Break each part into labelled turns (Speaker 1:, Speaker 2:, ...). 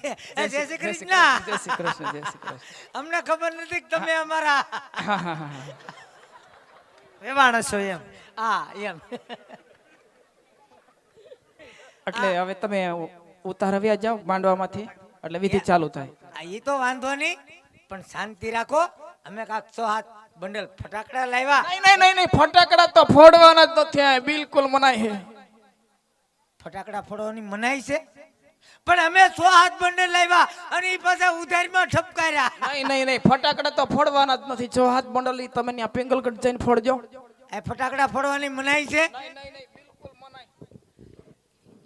Speaker 1: જય શ્રી કૃષ્ણ.
Speaker 2: જય શ્રી કૃષ્ણ, જય શ્રી કૃષ્ણ.
Speaker 1: અમને ખબર નથી કે તમે અમારા વેવાણ છો એમ. હા એમ.
Speaker 2: એટલે હવે તમે ઉતારવ્યા જાઓ માંડવામાંથી એટલે વિધિ ચાલુ થાય.
Speaker 1: એ તો વાંધો નહીં, પણ શાંતિ રાખો. અમે કાક 6-7 બંડલ ફટાકડા લાવ્યા.
Speaker 2: નહીં, ફટાકડા તો ફોડવાના જ નથી આ, બિલકુલ મનાય છે.
Speaker 1: ફટાકડા ફોડવાની મનાઈ છે, પણ અમે 6-7 બંડલ લાવ્યા અને એ પાછા ઉધારીમાં ઠપકાર્યા.
Speaker 2: નહીં, ફટાકડા તો ફોડવાના જ નથી. જો હાથ બંડલી તમે ત્યાં પિંગલગઢ જઈને ફોડજો.
Speaker 1: એ ફટાકડા ફોડવાની મનાઈ છે.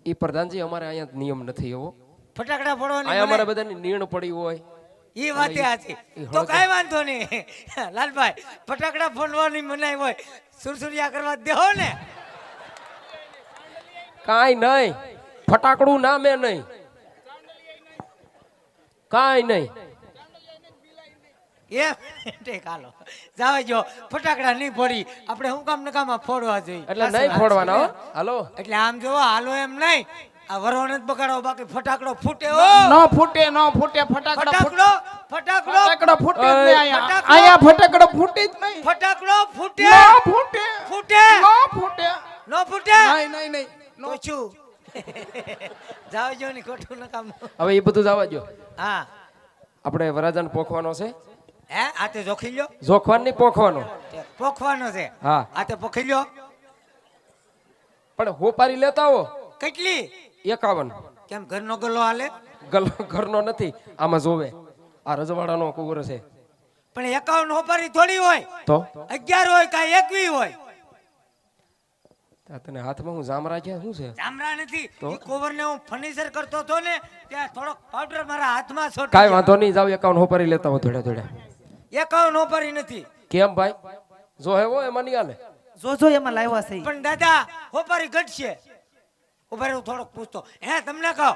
Speaker 3: એ પ્રધાનજી અમારે અહીંયા નિયમ નથી એવો.
Speaker 1: ફટાકડા ફોડવાની
Speaker 3: અહીંયા અમારે બધાની નિર્ણય પડી હોય.
Speaker 1: ઈ વાતે આથી તો કાઈ વાંધો નહીં. લાલભાઈ, ફટાકડા ફોડવાની મનાઈ હોય, સુરસુરિયા કરવા દેહો ને.
Speaker 3: કાંઈ નહીં, ફટાકડું નામે નહીં, કાંઈ નહીં.
Speaker 1: એમ ઠીક, હાલો જાવ જો. ફટાકડા નહીં ફોડી આપણે શું કામ નકામા ફોડવા જોઈએ?
Speaker 3: એટલે નહીં ફોડવાના હો. હાલો
Speaker 1: એટલે આમ જોવો, હાલો એમ નહીં. આ વરોણ જ બગાડો, બાકી ફટાકડો ફૂટે. ઓ
Speaker 2: ન ફૂટે ફટાકડા
Speaker 1: ફટાકડો
Speaker 2: ફટાકડો ફૂટે જ નહીં અહીંયા.
Speaker 1: ફટાકડો.
Speaker 2: અહીંયા ફટાકડો ફૂટે જ નહીં.
Speaker 1: ફટાકડો ફૂટે.
Speaker 2: ન ફૂટે
Speaker 1: ફૂટે
Speaker 2: ન ફૂટે
Speaker 1: નો ફૂટે.
Speaker 2: નહીં
Speaker 1: તો શું જાવ જો ને ખોટું નકામ.
Speaker 3: હવે એ બધું જવા દો.
Speaker 1: હા
Speaker 3: આપણે વરાજાને પોખવાનો છે.
Speaker 1: હે આ તે જોખી લ્યો.
Speaker 3: જોખવાન નહીં, પોખવાનો.
Speaker 1: પોખવાનો છે.
Speaker 3: હા,
Speaker 1: આ તે પોખી લ્યો.
Speaker 3: પણ હોપારી લેતા આવો.
Speaker 1: કેટલી?
Speaker 3: 51.
Speaker 1: કેમ ઘરનો ગલ્લો હાલે?
Speaker 3: ઘરનો નથી, આમાં જોવે. આ રજવાડાનો કુંવર છે.
Speaker 1: પણ 51 હોપારી થોડી હોય.
Speaker 3: તો
Speaker 1: 11 હોય કા 21 હોય.
Speaker 3: તને હાથમાં હું જામ રાખ્યા શું છે?
Speaker 1: જામરા નથી. ઈ કોવરને હું ફર્નિચર કરતો હતો ને, ત્યાં થોડોક પાવડર મારા હાથમાં છોટી
Speaker 3: કાંઈ
Speaker 1: ગયો.
Speaker 3: વાંધો નહીં, જાવ 51 હોપારી લેતા હો ધોડે ધોડે.
Speaker 1: 51 હોપારી નથી.
Speaker 3: કેમ ભાઈ? જો હે વો એમાં નહીં હાલે.
Speaker 4: જો એમાં લાવ્યા છે.
Speaker 1: પણ દાદા હોપારી ઘટશે. ઉભા રહો, થોડોક પૂછતો. હે તમને કહો,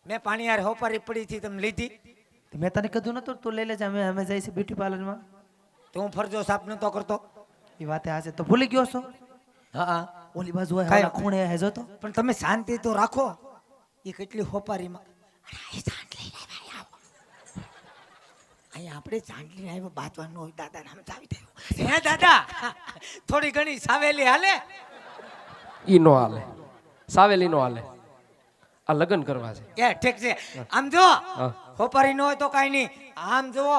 Speaker 1: મેં પાણી યાર હોપારી પડી હતી, તમે લીધી?
Speaker 4: મેં તને કીધું નતું તું લઈ લેજે, અમે જઈશ બ્યુટી પાર્લરમાં.
Speaker 1: તો હું ફરજો સાફ નતો કરતો.
Speaker 4: એ વાતે આજે તો ભૂલી ગયો છો.
Speaker 1: હા
Speaker 4: ઓલી બાજુ હોય
Speaker 1: કાંઈ
Speaker 4: હાલા ખૂણે હે જો તો.
Speaker 1: પણ તમે શાંતિ તો રાખો. એ કેટલી હોપારીમાં અહીંયા આપણે ચાંદલી આવ્યો બાતવાનું હોય. દાદા નામ ચાવી થયું. હે દાદા, થોડી ઘણી સાવેલી હાલે.
Speaker 3: ઈ નો હાલે, સાવેલી નો હાલે. આ લગ્ન કરવા છે.
Speaker 1: એ ઠીક છે. આમ જો
Speaker 3: હા.
Speaker 1: હોપારી ન હોય તો કાંઈ નહીં. આમ જુઓ,